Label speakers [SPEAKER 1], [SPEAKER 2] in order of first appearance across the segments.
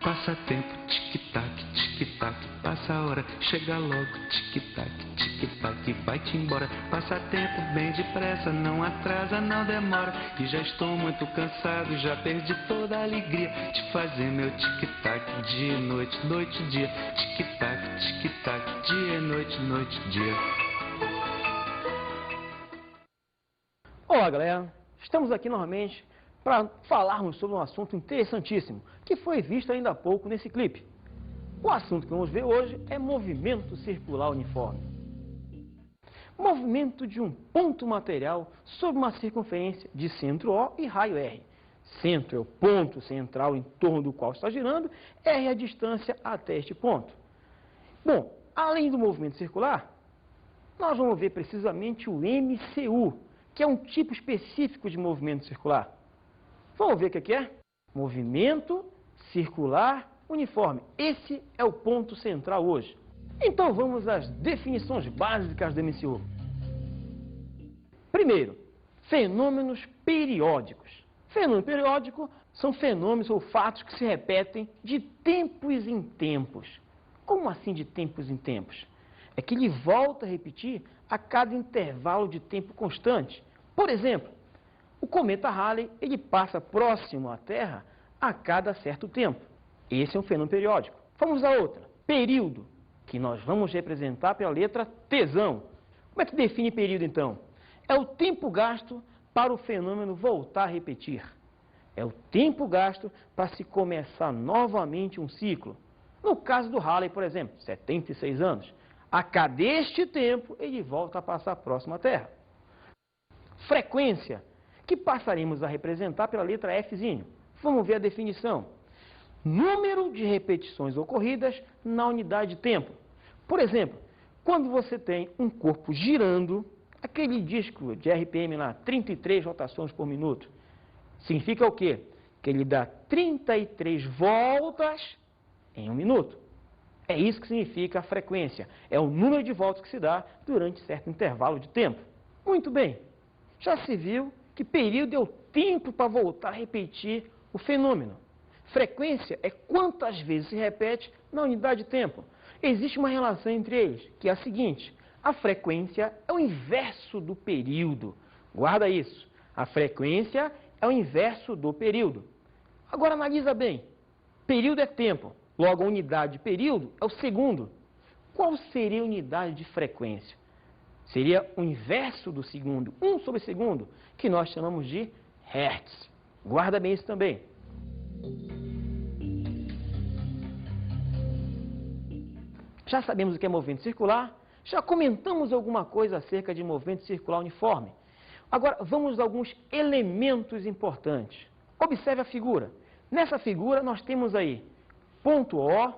[SPEAKER 1] Passa tempo, tic-tac, tic-tac, passa a hora, chega logo, tic-tac, tic-tac, vai-te embora. Passa tempo bem depressa, não atrasa, não demora. E já estou muito cansado, já perdi toda a alegria de fazer meu tic-tac, dia e noite, noite e dia. Tic-tac, tic-tac, dia e noite, noite e dia.
[SPEAKER 2] Olá, galera. Estamos aqui novamente para falarmos sobre um assunto interessantíssimo que foi visto ainda há pouco nesse clipe. O assunto que vamos ver hoje é movimento circular uniforme. Movimento de um ponto material sobre uma circunferência de centro O e raio R. Centro é o ponto central em torno do qual está girando, R é a distância até este ponto. Bom, além do movimento circular, nós vamos ver precisamente o MCU, que é um tipo específico de movimento circular. Vamos ver o que é? Movimento circular uniforme. Esse é o ponto central hoje. Então vamos às definições básicas do MCU. Primeiro, fenômenos periódicos. Fenômeno periódico são fenômenos ou fatos que se repetem de tempos em tempos. Como assim de tempos em tempos? É que ele volta a repetir a cada intervalo de tempo constante. Por exemplo, o cometa Halley ele passa próximo à Terra a cada certo tempo. Esse é um fenômeno periódico. Vamos a outra. Período, que nós vamos representar pela letra Tzão. Como é que define período, então? É o tempo gasto para o fenômeno voltar a repetir. É o tempo gasto para se começar novamente um ciclo. No caso do Halley, por exemplo, 76 anos. A cada este tempo, ele volta a passar próximo à Terra. Frequência, que passaremos a representar pela letra Fzinho. Vamos ver a definição. Número de repetições ocorridas na unidade de tempo. Por exemplo, quando você tem um corpo girando, aquele disco de RPM lá, 33 rotações por minuto, significa o quê? Que ele dá 33 voltas em um minuto. É isso que significa a frequência. É o número de voltas que se dá durante certo intervalo de tempo. Muito bem. Já se viu que período é o tempo para voltar a repetir o fenômeno. Frequência é quantas vezes se repete na unidade de tempo. Existe uma relação entre eles, que é a seguinte. A frequência é o inverso do período. Guarda isso. A frequência é o inverso do período. Agora analisa bem. Período é tempo. Logo, a unidade de período é o segundo. Qual seria a unidade de frequência? Seria o inverso do segundo, 1 sobre segundo, que nós chamamos de Hertz. Guarda bem isso também. Já sabemos o que é movimento circular, já comentamos alguma coisa acerca de movimento circular uniforme. Agora, vamos a alguns elementos importantes. Observe a figura. Nessa figura, nós temos aí ponto O,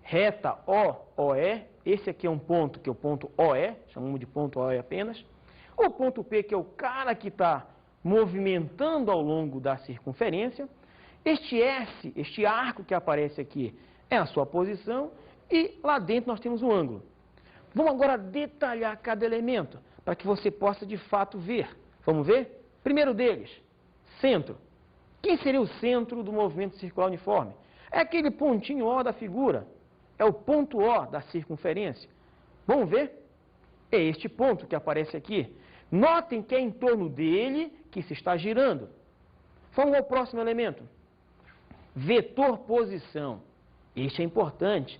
[SPEAKER 2] reta OE, esse aqui é um ponto que é o ponto OE, chamamos de ponto OE apenas. O ponto P, que é o cara que está movimentando ao longo da circunferência. Este S, este arco que aparece aqui, é a sua posição. E lá dentro nós temos um ângulo. Vamos agora detalhar cada elemento, para que você possa de fato ver. Vamos ver? Primeiro deles, centro. Quem seria o centro do movimento circular uniforme? É aquele pontinho O da figura. É o ponto O da circunferência. Vamos ver? É este ponto que aparece aqui. Notem que é em torno dele que se está girando. Vamos ao próximo elemento. Vetor posição. Este é importante.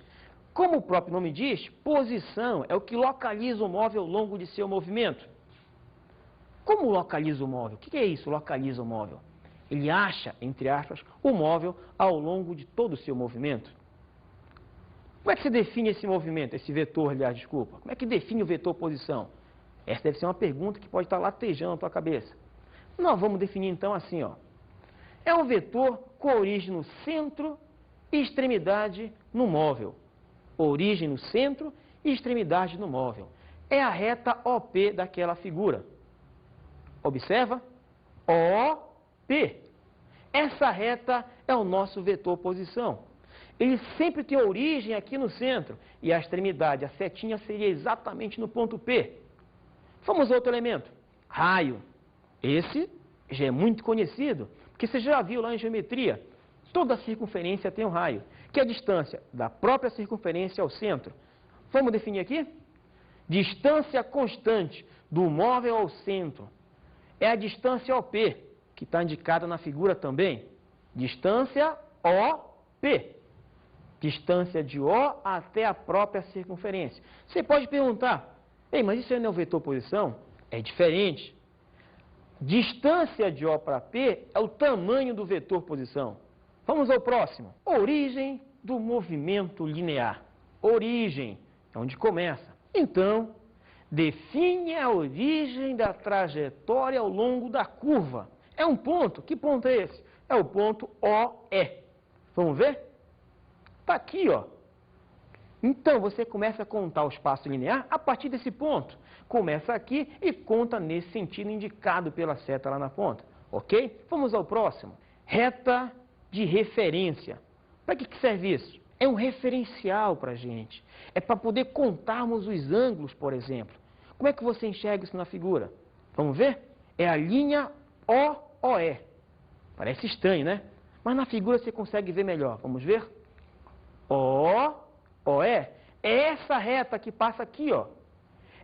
[SPEAKER 2] Como o próprio nome diz, posição é o que localiza o móvel ao longo de seu movimento. Como localiza o móvel? O que é isso, localiza o móvel? Ele acha, entre aspas, o móvel ao longo de todo o seu movimento. Como é que se define esse movimento, esse vetor, aliás, desculpa? Como é que define o vetor posição? Essa deve ser uma pergunta que pode estar latejando na tua cabeça. Nós vamos definir então assim, ó. É um vetor com origem no centro e extremidade no móvel. Origem no centro e extremidade no móvel. É a reta OP daquela figura. Observa? OP. Essa reta é o nosso vetor posição. Ele sempre tem origem aqui no centro e a extremidade, a setinha, seria exatamente no ponto P. Vamos a outro elemento. Raio. Esse já é muito conhecido, porque você já viu lá em geometria. Toda circunferência tem um raio, que é a distância da própria circunferência ao centro. Vamos definir aqui? Distância constante do móvel ao centro é a distância OP, que está indicada na figura também. Distância OP. Distância de O até a própria circunferência. Você pode perguntar, ei, mas isso aí não é o vetor posição? É diferente. Distância de O para P é o tamanho do vetor posição. Vamos ao próximo. Origem do movimento linear. Origem é onde começa. Então, define a origem da trajetória ao longo da curva. É um ponto. Que ponto é esse? É o ponto OE. Vamos ver? Está aqui, ó. Então, você começa a contar o espaço linear a partir desse ponto. Começa aqui e conta nesse sentido indicado pela seta lá na ponta. Ok? Vamos ao próximo. Reta de referência. Para que serve isso? É um referencial para a gente. É para poder contarmos os ângulos, por exemplo. Como é que você enxerga isso na figura? Vamos ver? É a linha OOE. Parece estranho, né? Mas na figura você consegue ver melhor. Vamos ver? OE é essa reta que passa aqui, ó.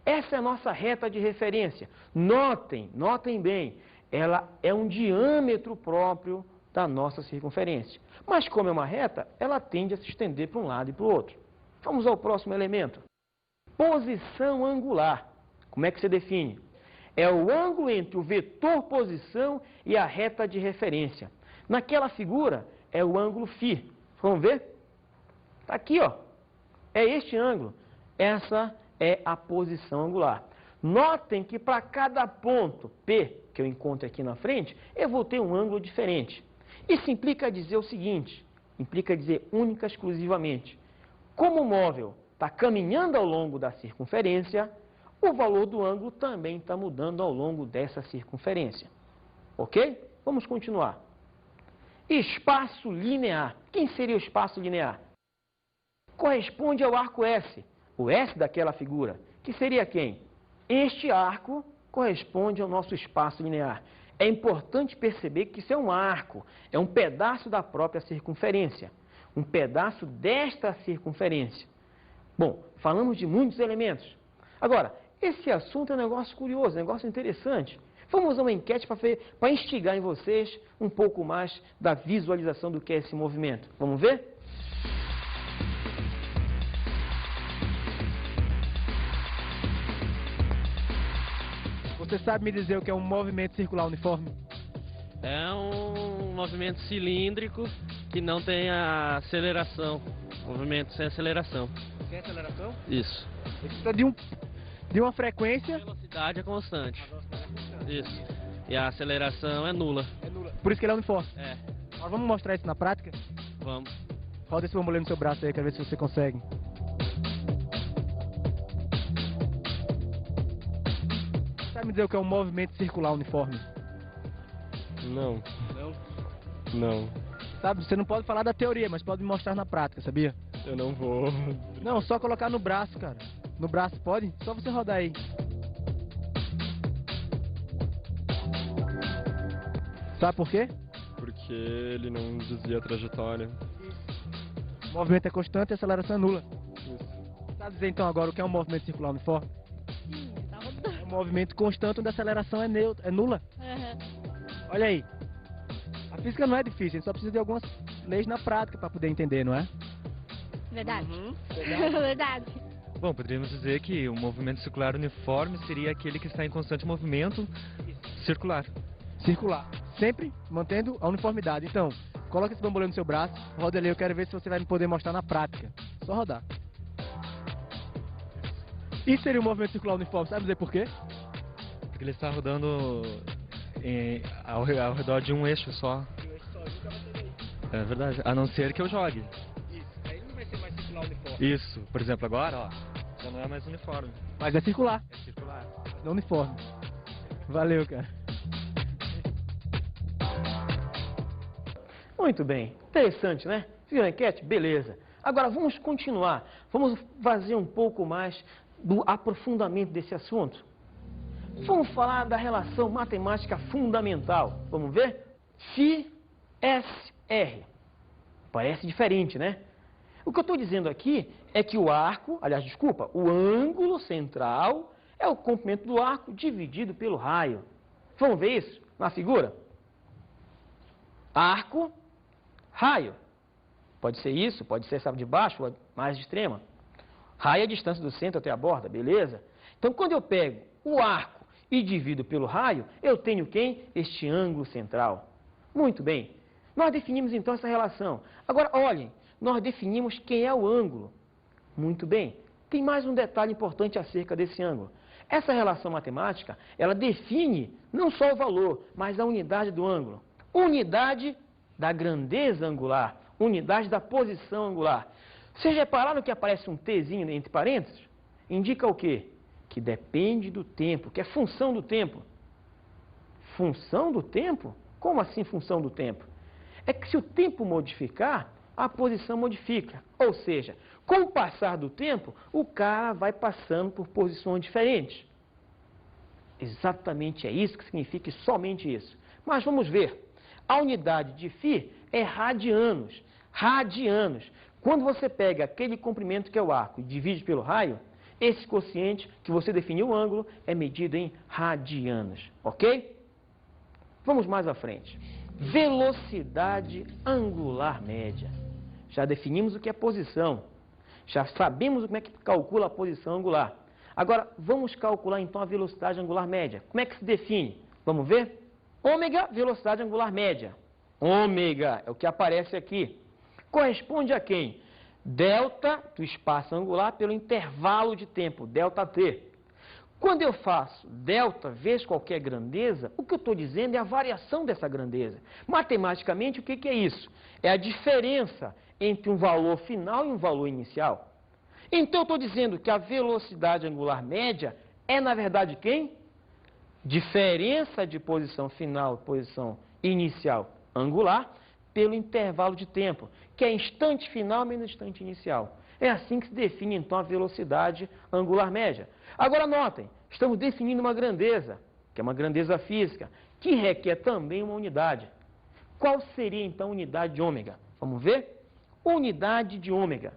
[SPEAKER 2] Essa é a nossa reta de referência. Notem bem, ela é um diâmetro próprio da nossa circunferência. Mas como é uma reta, ela tende a se estender para um lado e para o outro. Vamos ao próximo elemento. Posição angular. Como é que se define? É o ângulo entre o vetor posição e a reta de referência. Naquela figura, é o ângulo φ. Vamos ver? Está aqui, ó. É este ângulo. Essa é a posição angular. Notem que para cada ponto P que eu encontro aqui na frente, eu vou ter um ângulo diferente. Isso implica dizer o seguinte, implica dizer única e exclusivamente, como o móvel está caminhando ao longo da circunferência, o valor do ângulo também está mudando ao longo dessa circunferência. Ok? Vamos continuar. Espaço linear. Quem seria o espaço linear? Corresponde ao arco S, o S daquela figura, que seria quem? Este arco corresponde ao nosso espaço linear. É importante perceber que isso é um arco, é um pedaço da própria circunferência, um pedaço desta circunferência. Bom, falamos de muitos elementos. Agora, esse assunto é um negócio curioso, um negócio interessante. Vamos a uma enquete para instigar em vocês um pouco mais da visualização do que é esse movimento. Vamos ver?
[SPEAKER 3] Você sabe me dizer o que é um movimento circular uniforme?
[SPEAKER 4] É um movimento cilíndrico que não tem a aceleração. Movimento sem aceleração.
[SPEAKER 3] Sem aceleração?
[SPEAKER 4] Isso.
[SPEAKER 3] Ele precisa de uma frequência.
[SPEAKER 4] A velocidade é constante. Isso. E a aceleração é nula.
[SPEAKER 3] É nula. Por isso que ele é uniforme.
[SPEAKER 4] É.
[SPEAKER 3] Nós vamos mostrar isso na prática?
[SPEAKER 4] Vamos.
[SPEAKER 3] Roda esse bambolê no seu braço aí, quero ver se você consegue. Sabe me dizer o que é um movimento circular uniforme?
[SPEAKER 5] Não.
[SPEAKER 3] Não?
[SPEAKER 5] Não.
[SPEAKER 3] Sabe, você não pode falar da teoria, mas pode me mostrar na prática, sabia?
[SPEAKER 5] Eu não vou.
[SPEAKER 3] Não, só colocar no braço, cara. No braço pode? Só você rodar aí. Sabe por quê?
[SPEAKER 5] Porque ele não desvia a trajetória.
[SPEAKER 3] O movimento é constante e a aceleração é nula.
[SPEAKER 5] Isso.
[SPEAKER 3] Sabe dizer então agora o que é um movimento circular uniforme?
[SPEAKER 6] Sim, tá rodando.
[SPEAKER 3] É um movimento constante onde a aceleração é nula. Olha aí. A física não é difícil, a gente só precisa de algumas leis na prática para poder entender, não é?
[SPEAKER 6] Verdade.
[SPEAKER 3] Verdade.
[SPEAKER 6] Verdade.
[SPEAKER 7] Bom, poderíamos dizer que o movimento circular uniforme seria aquele que está em constante movimento circular.
[SPEAKER 3] Circular. Sempre mantendo a uniformidade. Então, coloca esse bambolê no seu braço, roda ali, eu quero ver se você vai me poder mostrar na prática. Só rodar. Isso seria um movimento circular uniforme, sabe dizer por quê?
[SPEAKER 7] Porque ele está rodando ao redor de um eixo só. É verdade, a não ser que eu jogue.
[SPEAKER 3] Isso, aí não vai ser mais circular uniforme.
[SPEAKER 7] Isso, por exemplo, agora, ó, já não é mais uniforme.
[SPEAKER 3] Mas é circular,
[SPEAKER 7] É circular.
[SPEAKER 3] não uniforme. Valeu, cara.
[SPEAKER 2] Muito bem. Interessante, né? Viu a enquete? Beleza. Agora, vamos continuar. Vamos fazer um pouco mais do aprofundamento desse assunto. Vamos falar da relação matemática fundamental. Vamos ver? Φ, S, R. Parece diferente, né? O que eu estou dizendo aqui é que o arco, aliás, desculpa, o ângulo central é o comprimento do arco dividido pelo raio. Vamos ver isso na figura? Arco, raio. Pode ser isso, pode ser essa de baixo, ou mais de extrema. Raio é a distância do centro até a borda, beleza? Então, quando eu pego o arco e divido pelo raio, eu tenho quem? Este ângulo central. Muito bem. Nós definimos então essa relação. Agora, olhem, nós definimos quem é o ângulo. Muito bem. Tem mais um detalhe importante acerca desse ângulo. Essa relação matemática, ela define não só o valor, mas a unidade do ângulo. Unidade da grandeza angular, unidade da posição angular. Vocês repararam que aparece um Tzinho entre parênteses? Indica o quê? Que depende do tempo, que é função do tempo. Função do tempo? Como assim função do tempo? É que se o tempo modificar, a posição modifica. Ou seja, com o passar do tempo, o cara vai passando por posições diferentes. Exatamente é isso que significa, e somente isso. Mas vamos ver. A unidade de φ é radianos. Radianos. Quando você pega aquele comprimento que é o arco e divide pelo raio, esse quociente que você definiu o ângulo é medido em radianos. Ok? Vamos mais à frente. Velocidade angular média. Já definimos o que é posição. Já sabemos como é que calcula a posição angular. Agora, vamos calcular então a velocidade angular média. Como é que se define? Vamos ver? Ômega, velocidade angular média. Ômega é o que aparece aqui. Corresponde a quem? Delta do espaço angular pelo intervalo de tempo, delta t. Quando eu faço delta vezes qualquer grandeza, o que eu estou dizendo é a variação dessa grandeza. Matematicamente, o que é isso? É a diferença entre um valor final e um valor inicial. Então, eu estou dizendo que a velocidade angular média é, na verdade, quem? Diferença de posição final e posição inicial angular pelo intervalo de tempo, que é instante final menos instante inicial. É assim que se define, então, a velocidade angular média. Agora, notem, estamos definindo uma grandeza, que é uma grandeza física, que requer também uma unidade. Qual seria, então, a unidade de ômega? Vamos ver? Unidade de ômega.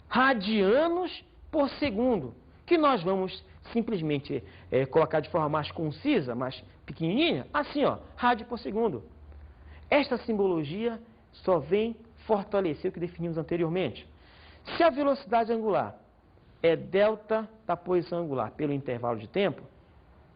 [SPEAKER 2] Radianos por segundo, que nós vamos simplesmente colocar de forma mais concisa, mais pequenininha, assim, ó, rádio por segundo. Esta simbologia só vem fortalecer o que definimos anteriormente. Se a velocidade angular é delta da posição angular pelo intervalo de tempo,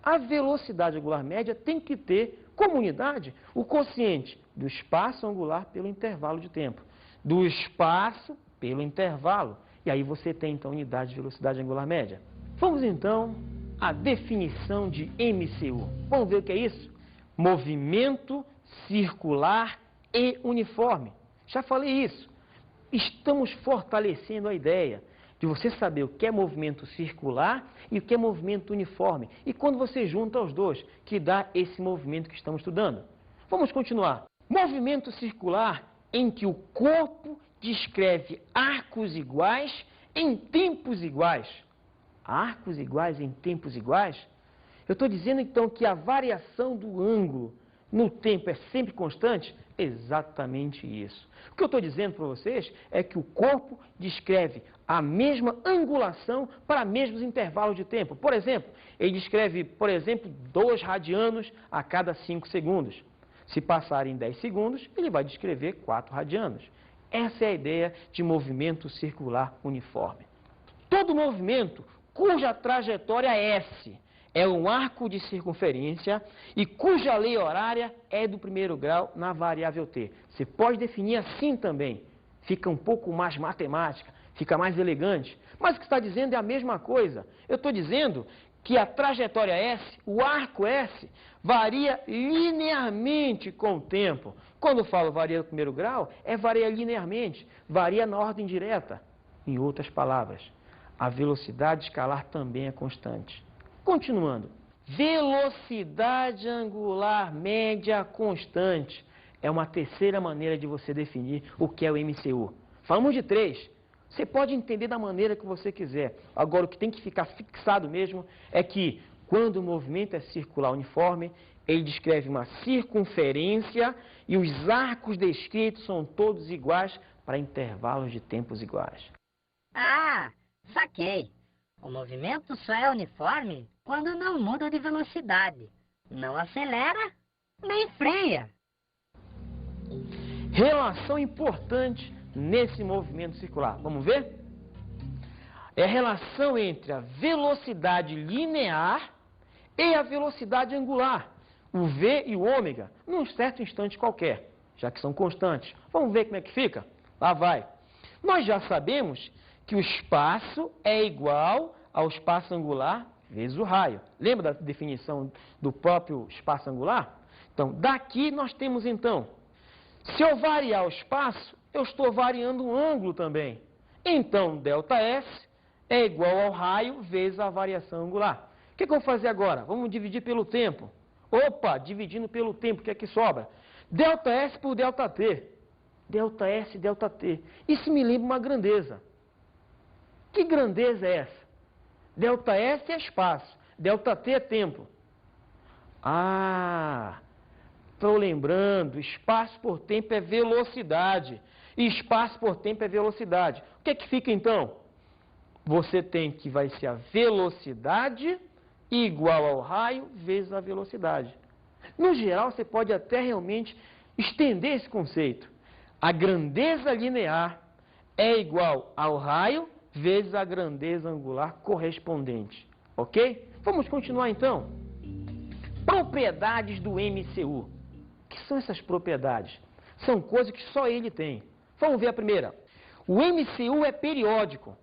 [SPEAKER 2] a velocidade angular média tem que ter como unidade o quociente do espaço angular pelo intervalo de tempo, do espaço pelo intervalo. E aí você tem, então, a unidade de velocidade angular média. Vamos, então, à definição de MCU. Vamos ver o que é isso? Movimento circular e uniforme. Já falei isso. Estamos fortalecendo a ideia de você saber o que é movimento circular e o que é movimento uniforme. E quando você junta os dois, que dá esse movimento que estamos estudando. Vamos continuar. Movimento circular em que o corpo descreve arcos iguais em tempos iguais. Arcos iguais em tempos iguais? Eu estou dizendo, então, que a variação do ângulo no tempo é sempre constante? Exatamente isso. O que eu estou dizendo para vocês é que o corpo descreve a mesma angulação para mesmos intervalos de tempo. Por exemplo, ele descreve, por exemplo, 2 radianos a cada 5 segundos. Se passarem 10 segundos, ele vai descrever 4 radianos. Essa é a ideia de movimento circular uniforme. Todo movimento cuja trajetória S é um arco de circunferência e cuja lei horária é do primeiro grau na variável t. Você pode definir assim também. Fica um pouco mais matemática, fica mais elegante. Mas o que está dizendo é a mesma coisa. Eu estou dizendo que a trajetória S, o arco S, varia linearmente com o tempo. Quando eu falo varia do primeiro grau, varia linearmente, varia na ordem direta. Em outras palavras, a velocidade escalar também é constante. Continuando, velocidade angular média constante é uma terceira maneira de você definir o que é o MCU. Falamos de 3. Você pode entender da maneira que você quiser. Agora, o que tem que ficar fixado mesmo é que Quando o movimento é circular uniforme, ele descreve uma circunferência e os arcos descritos são todos iguais para intervalos de tempos iguais.
[SPEAKER 8] Ah, saquei. O movimento só é uniforme quando não muda de velocidade. Não acelera, nem freia.
[SPEAKER 2] Relação importante nesse movimento circular. Vamos ver? É a relação entre a velocidade linear e a velocidade angular, o v e o ômega, num certo instante qualquer, já que são constantes. Vamos ver como é que fica? Lá vai. Nós já sabemos que o espaço é igual ao espaço angular vezes o raio. Lembra da definição do próprio espaço angular? Então, daqui nós temos então, se eu variar o espaço, eu estou variando o ângulo também. Então, ΔS é igual ao raio vezes a variação angular. O que eu vou fazer agora? Vamos dividir pelo tempo. Opa, dividindo pelo tempo, o que é que sobra? ΔS por ΔT. ΔS, ΔT. Isso me lembra uma grandeza. Que grandeza é essa? ΔS é espaço, ΔT é tempo. Ah, estou lembrando, espaço por tempo é velocidade. E espaço por tempo é velocidade. O que é que fica então? Você tem que vai ser a velocidade igual ao raio vezes a velocidade. No geral, você pode até realmente estender esse conceito. A grandeza linear é igual ao raio vezes a grandeza angular correspondente. Ok? Vamos continuar então. Propriedades do MCU. O que são essas propriedades? São coisas que só ele tem. Vamos ver a primeira. O MCU é periódico.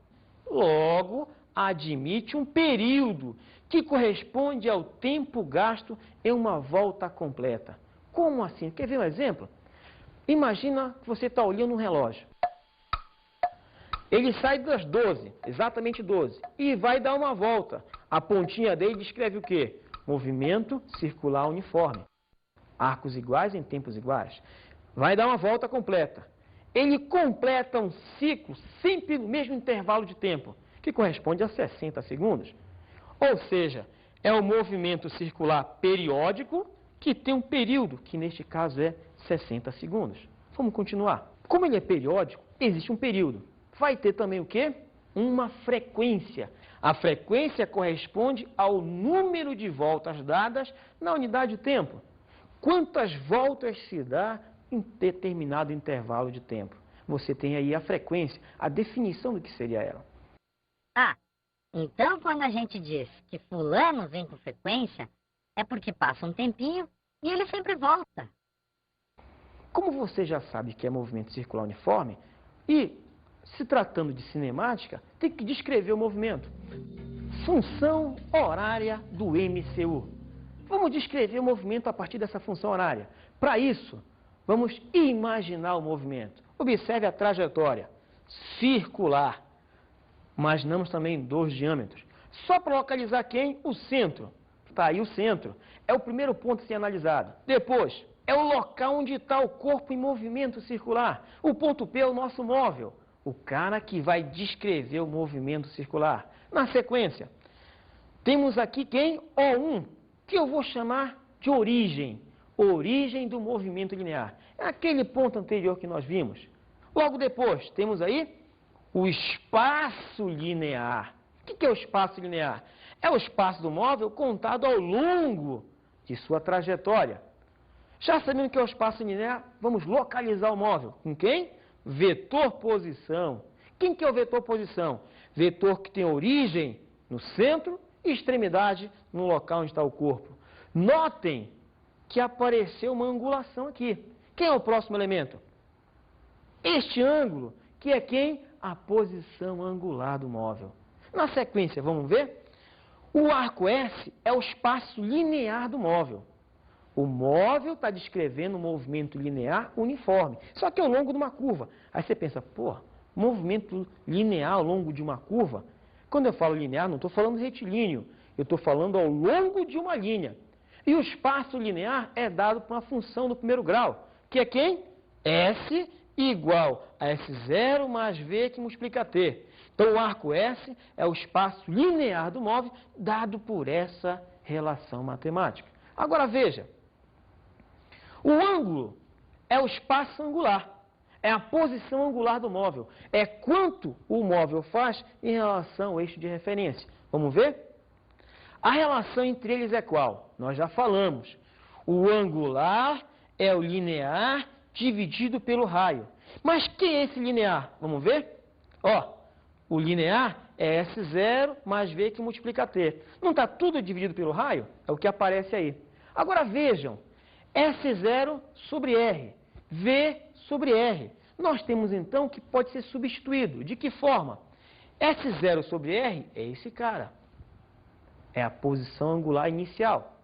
[SPEAKER 2] Logo, admite um período que corresponde ao tempo gasto em uma volta completa. Como assim? Quer ver um exemplo? Imagina que você está olhando um relógio. Ele sai das 12, exatamente 12, e vai dar uma volta. A pontinha dele descreve o quê? Movimento circular uniforme. Arcos iguais em tempos iguais. Vai dar uma volta completa. Ele completa um ciclo sempre no mesmo intervalo de tempo, que corresponde a 60 segundos. Ou seja, é um movimento circular periódico que tem um período, que neste caso é 60 segundos. Vamos continuar. Como ele é periódico, existe um período. Vai ter também o quê? Uma frequência. A frequência corresponde ao número de voltas dadas na unidade de tempo. Quantas voltas se dá em determinado intervalo de tempo? Você tem aí a frequência, a definição do que seria ela.
[SPEAKER 8] Ah, então quando a gente diz que fulano vem com frequência, é porque passa um tempinho e ele sempre volta.
[SPEAKER 2] Como você já sabe que é movimento circular uniforme, e se tratando de cinemática, tem que descrever o movimento. Função horária do MCU. Vamos descrever o movimento a partir dessa função horária. Para isso, vamos imaginar o movimento. Observe a trajetória circular. Imaginamos também dois diâmetros. Só para localizar quem? O centro. Está aí o centro. É o primeiro ponto a ser analisado. Depois, é o local onde está o corpo em movimento circular. O ponto P é o nosso móvel. O cara que vai descrever o movimento circular. Na sequência, temos aqui quem? O1, que eu vou chamar de origem. Origem do movimento linear. É aquele ponto anterior que nós vimos. Logo depois, temos aí o espaço linear. O que é o espaço linear? É o espaço do móvel contado ao longo de sua trajetória. Já sabendo que é o espaço linear, vamos localizar o móvel. Com quem? Vetor posição. Quem que é o vetor posição? Vetor que tem origem no centro e extremidade no local onde está o corpo. Notem que apareceu uma angulação aqui. Quem é o próximo elemento? Este ângulo, que é quem? A posição angular do móvel. Na sequência, vamos ver? O arco S é o espaço linear do móvel. O móvel está descrevendo um movimento linear uniforme, só que ao longo de uma curva. Aí você pensa, pô, movimento linear ao longo de uma curva? Quando eu falo linear, não estou falando retilíneo, eu estou falando ao longo de uma linha. E o espaço linear é dado por uma função do primeiro grau, que é quem? S igual a S0 mais V que multiplica T. Então, o arco S é o espaço linear do móvel dado por essa relação matemática. Agora veja, o ângulo é o espaço angular, é a posição angular do móvel, é quanto o móvel faz em relação ao eixo de referência. Vamos ver? A relação entre eles é qual? Nós já falamos. O angular é o linear dividido pelo raio. Mas quem é esse linear? Vamos ver? Ó, o linear é S0 mais V que multiplica T. Não está tudo dividido pelo raio? É o que aparece aí. Agora vejam, S0 sobre R, V sobre R. Nós temos então que pode ser substituído. De que forma? S0 sobre R é esse cara. É a posição angular inicial.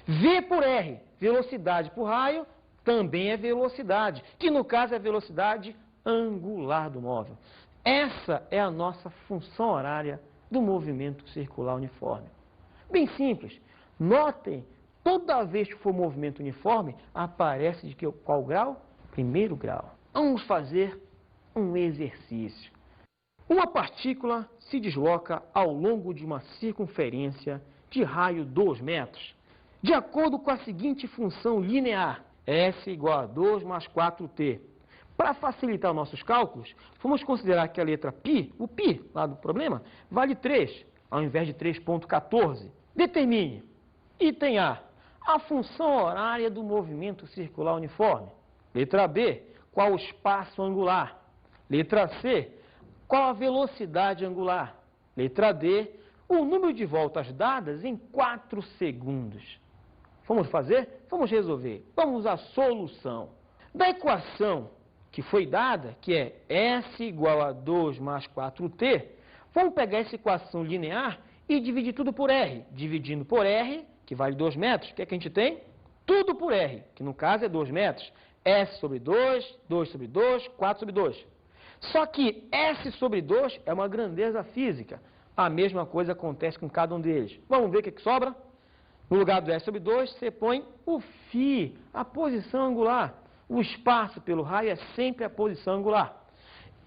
[SPEAKER 2] V por R, velocidade por raio, também é velocidade, que no caso é a velocidade angular do móvel. Essa é a nossa função horária do movimento circular uniforme. Bem simples. Notem, toda vez que for movimento uniforme, aparece de qual grau? Primeiro grau. Vamos fazer um exercício. Uma partícula se desloca ao longo de uma circunferência de raio 2 metros, de acordo com a seguinte função linear, S igual a 2 mais 4t. Para facilitar nossos cálculos, vamos considerar que a letra π, o π lá do problema, vale 3, ao invés de 3,14. Determine, item A, a função horária do movimento circular uniforme. Letra B, qual o espaço angular? Letra C, qual a velocidade angular? Letra D, o número de voltas dadas em 4 segundos. Vamos fazer? Vamos resolver. Vamos à solução. Da equação que foi dada, que é S igual a 2 mais 4t, vamos pegar essa equação linear e dividir tudo por R. Dividindo por R, que vale 2 metros, o que é que a gente tem? Tudo por R, que no caso é 2 metros. S sobre 2, 2 sobre 2, 4 sobre 2. Só que S sobre 2 é uma grandeza física. A mesma coisa acontece com cada um deles. Vamos ver o que sobra? No lugar do S sobre 2, você põe o φ, a posição angular. O espaço pelo raio é sempre a posição angular.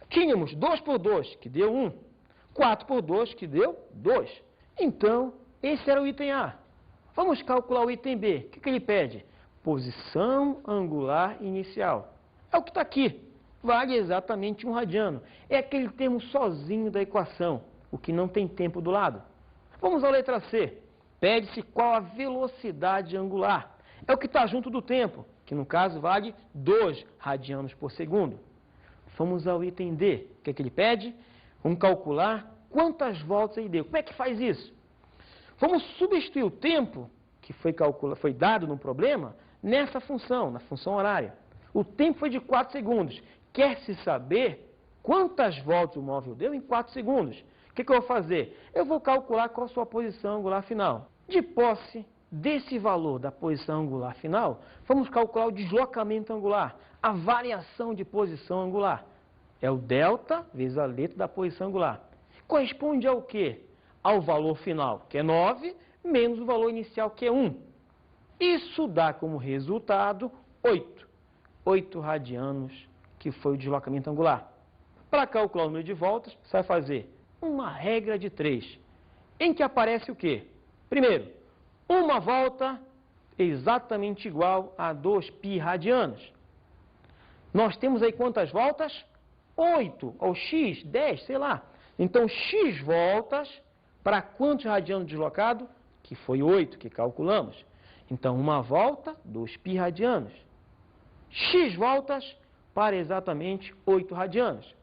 [SPEAKER 2] Tínhamos 2 por 2, que deu 1. 4 por 2, que deu 2. Então, esse era o item A. Vamos calcular o item B. O que ele pede? Posição angular inicial. É o que está aqui. Vale exatamente 1 radiano. É aquele termo sozinho da equação, o que não tem tempo do lado. Vamos à letra C. Pede-se qual a velocidade angular. É o que está junto do tempo, que no caso vale 2 radianos por segundo. Vamos ao item D. O que é que ele pede? Vamos calcular quantas voltas ele deu. Como é que faz isso? Vamos substituir o tempo que foi dado no problema nessa função, na função horária. O tempo foi de 4 segundos. Quer-se saber quantas voltas o móvel deu em 4 segundos. O que eu vou fazer? Eu vou calcular qual a sua posição angular final. De posse desse valor da posição angular final, vamos calcular o deslocamento angular, a variação de posição angular. É o delta vezes a letra da posição angular. Corresponde ao quê? Ao valor final, que é 9, menos o valor inicial, que é 1. Isso dá como resultado 8. 8 radianos, que foi o deslocamento angular. Para calcular o número de voltas, você vai fazer uma regra de 3, em que aparece o quê? Primeiro, uma volta exatamente igual a 2π radianos. Nós temos aí quantas voltas? 8, ou x, 10, sei lá. Então, x voltas para quantos radianos deslocado? Que foi 8 que calculamos. Então, uma volta, 2π radianos. X voltas para exatamente 8 radianos.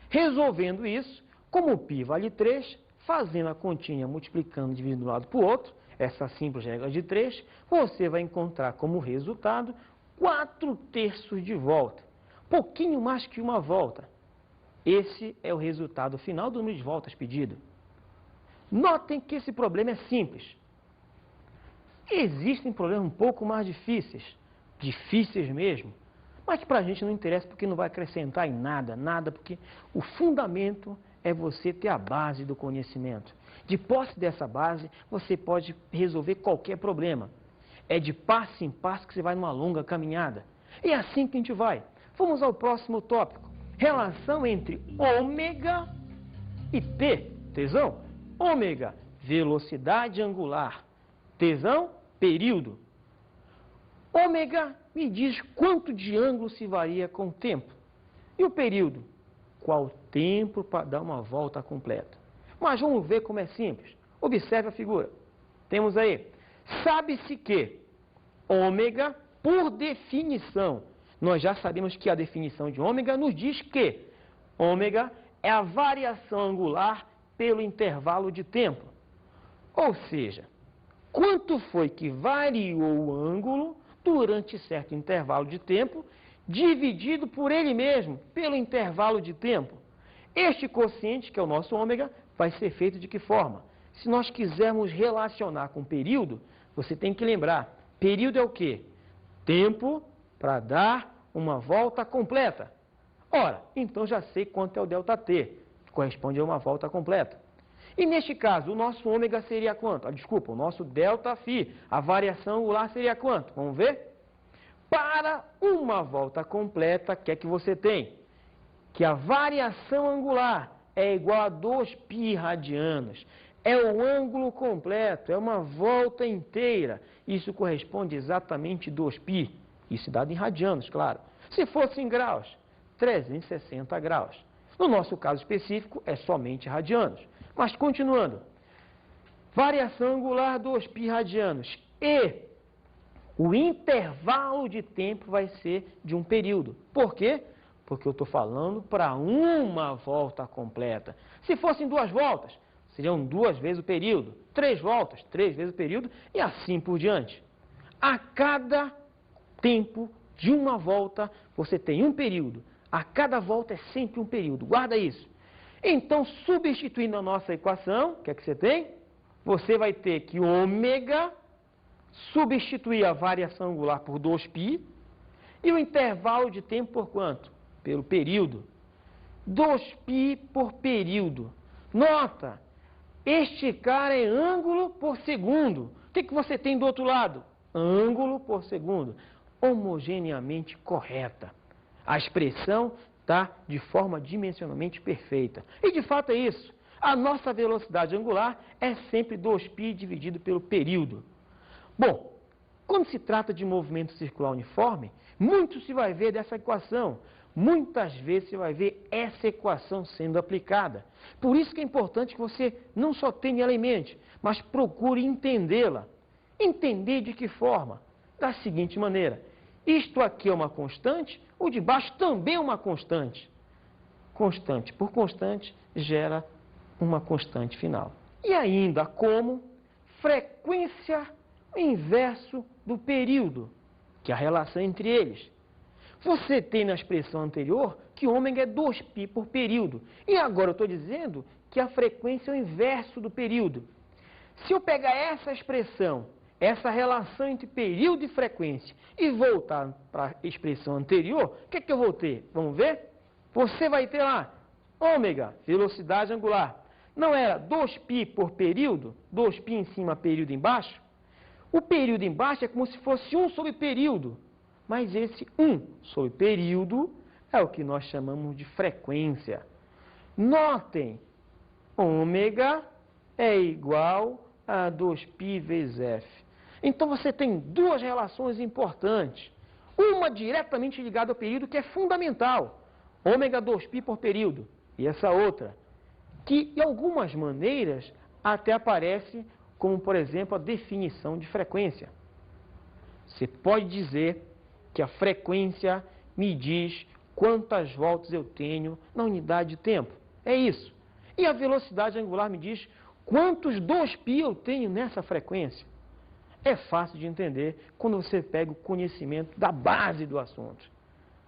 [SPEAKER 2] Resolvendo isso, como o π vale 3, fazendo a continha multiplicando, dividindo de um lado para o outro, essa simples regra de 3, você vai encontrar como resultado 4/3 de volta. Pouquinho mais que uma volta. Esse é o resultado final do número de voltas pedido. Notem que esse problema é simples. Existem problemas um pouco mais difíceis mesmo, mas que para a gente não interessa porque não vai acrescentar em nada, porque o fundamento é você ter a base do conhecimento. De posse dessa base, você pode resolver qualquer problema. É de passo em passo que você vai numa longa caminhada. E é assim que a gente vai. Vamos ao próximo tópico. Relação entre ômega e T. Tesão? Ômega, velocidade angular. Tesão, período. Ômega me diz quanto de ângulo se varia com o tempo. E o período? Qual o tempo para dar uma volta completa? Mas vamos ver como é simples. Observe a figura. Temos aí, sabe-se que ômega, por definição, nós já sabemos que a definição de ômega nos diz que ômega é a variação angular pelo intervalo de tempo. Ou seja, quanto foi que variou o ângulo durante certo intervalo de tempo, dividido por ele mesmo, pelo intervalo de tempo. Este quociente, que é o nosso ômega, vai ser feito de que forma? Se nós quisermos relacionar com período, você tem que lembrar, período é o quê? Tempo para dar uma volta completa. Ora, então já sei quanto é o ΔT, que corresponde a uma volta completa. E neste caso, o nosso ômega seria quanto? O nosso ΔΦ, a variação angular seria quanto? Vamos ver? Para uma volta completa, o que é que você tem? Que a variação angular é igual a 2π radianos. É o ângulo completo, é uma volta inteira. Isso corresponde exatamente a 2π. Isso dado em radianos, claro. Se fosse em graus, 360 graus. No nosso caso específico, é somente radianos. Mas continuando, variação angular 2π radianos e o intervalo de tempo vai ser de um período. Por quê? Porque eu estou falando para uma volta completa. Se fossem 2 voltas, seriam 2 vezes o período. 3 voltas, 3 vezes o período e assim por diante. A cada tempo de uma volta, você tem um período. A cada volta é sempre um período. Guarda isso. Então, substituindo a nossa equação, o que é que você tem? Você vai ter que ômega substituir a variação angular por 2π e o intervalo de tempo por quanto? Pelo período. 2π por período. Nota, este cara é ângulo por segundo. O que você tem do outro lado? Ângulo por segundo. Homogeneamente correta. A expressão está de forma dimensionalmente perfeita. E de fato é isso. A nossa velocidade angular é sempre 2π dividido pelo período. Bom, quando se trata de movimento circular uniforme, muito se vai ver dessa equação. Muitas vezes você vai ver essa equação sendo aplicada. Por isso que é importante que você não só tenha ela em mente, mas procure entendê-la. Entender de que forma? Da seguinte maneira. Isto aqui é uma constante, o de baixo também é uma constante. Constante por constante gera uma constante final. E ainda como frequência inverso do período, que é a relação entre eles. Você tem na expressão anterior que ômega é 2π por período. E agora eu estou dizendo que a frequência é o inverso do período. Se eu pegar essa expressão, essa relação entre período e frequência, e voltar para a expressão anterior, o que é que eu vou ter? Vamos ver? Você vai ter lá, ômega, velocidade angular. Não era 2π por período? 2π em cima, período embaixo? O período embaixo é como se fosse 1 sobre período. Mas esse 1 sobre período é o que nós chamamos de frequência. Notem, ômega é igual a 2π vezes f. Então você tem duas relações importantes. Uma diretamente ligada ao período, que é fundamental. Ômega 2π por período. E essa outra, que de algumas maneiras até aparece como, por exemplo, a definição de frequência. Você pode dizer que a frequência me diz quantas voltas eu tenho na unidade de tempo. É isso. E a velocidade angular me diz quantos 2π eu tenho nessa frequência. É fácil de entender quando você pega o conhecimento da base do assunto.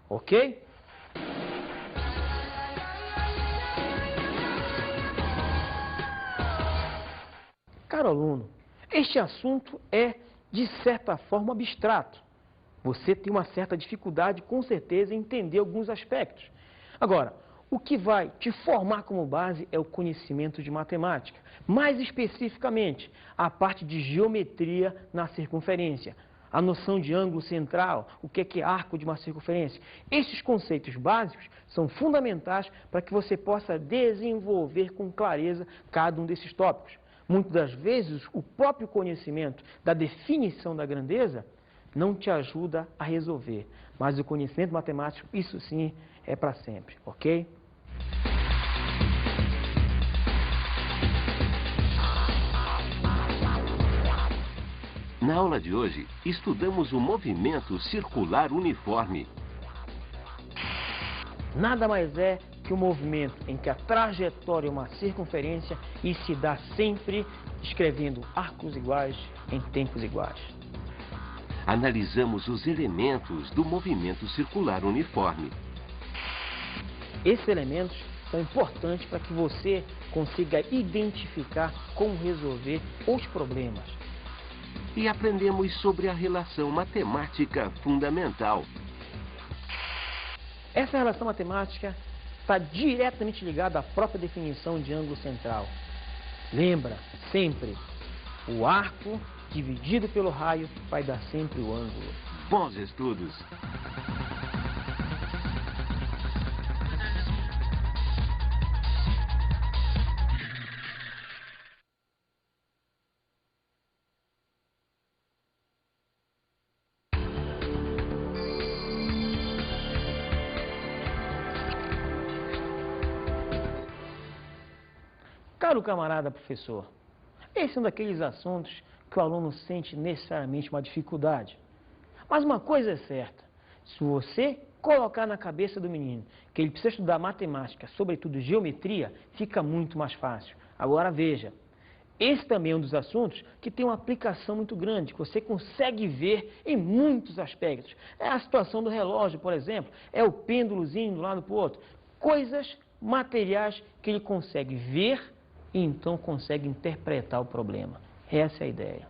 [SPEAKER 2] Ok? Caro aluno, este assunto é, de certa forma, abstrato. Você tem uma certa dificuldade, com certeza, em entender alguns aspectos. Agora, o que vai te formar como base é o conhecimento de matemática. Mais especificamente, a parte de geometria na circunferência. A noção de ângulo central, o que é arco de uma circunferência. Esses conceitos básicos são fundamentais para que você possa desenvolver com clareza cada um desses tópicos. Muitas das vezes, o próprio conhecimento da definição da grandeza não te ajuda a resolver. Mas o conhecimento matemático, isso sim, é para sempre, ok?
[SPEAKER 9] Na aula de hoje, estudamos o movimento circular uniforme.
[SPEAKER 2] Nada mais é que um movimento em que a trajetória é uma circunferência e se dá sempre escrevendo arcos iguais em tempos iguais.
[SPEAKER 9] Analisamos os elementos do movimento circular uniforme.
[SPEAKER 2] Esses elementos são importantes para que você consiga identificar como resolver os problemas.
[SPEAKER 9] E aprendemos sobre a relação matemática fundamental.
[SPEAKER 2] Essa relação matemática está diretamente ligada à própria definição de ângulo central. Lembra, sempre, o arco dividido pelo raio vai dar sempre o ângulo.
[SPEAKER 9] Bons estudos!
[SPEAKER 2] Caro camarada professor, esse é um daqueles assuntos que o aluno sente necessariamente uma dificuldade. Mas uma coisa é certa, se você colocar na cabeça do menino que ele precisa estudar matemática, sobretudo geometria, fica muito mais fácil. Agora veja, esse também é um dos assuntos que tem uma aplicação muito grande, que você consegue ver em muitos aspectos. É a situação do relógio, por exemplo, é o pêndulozinho de um lado para o outro. Coisas materiais que ele consegue ver e então consegue interpretar o problema. Essa é a ideia.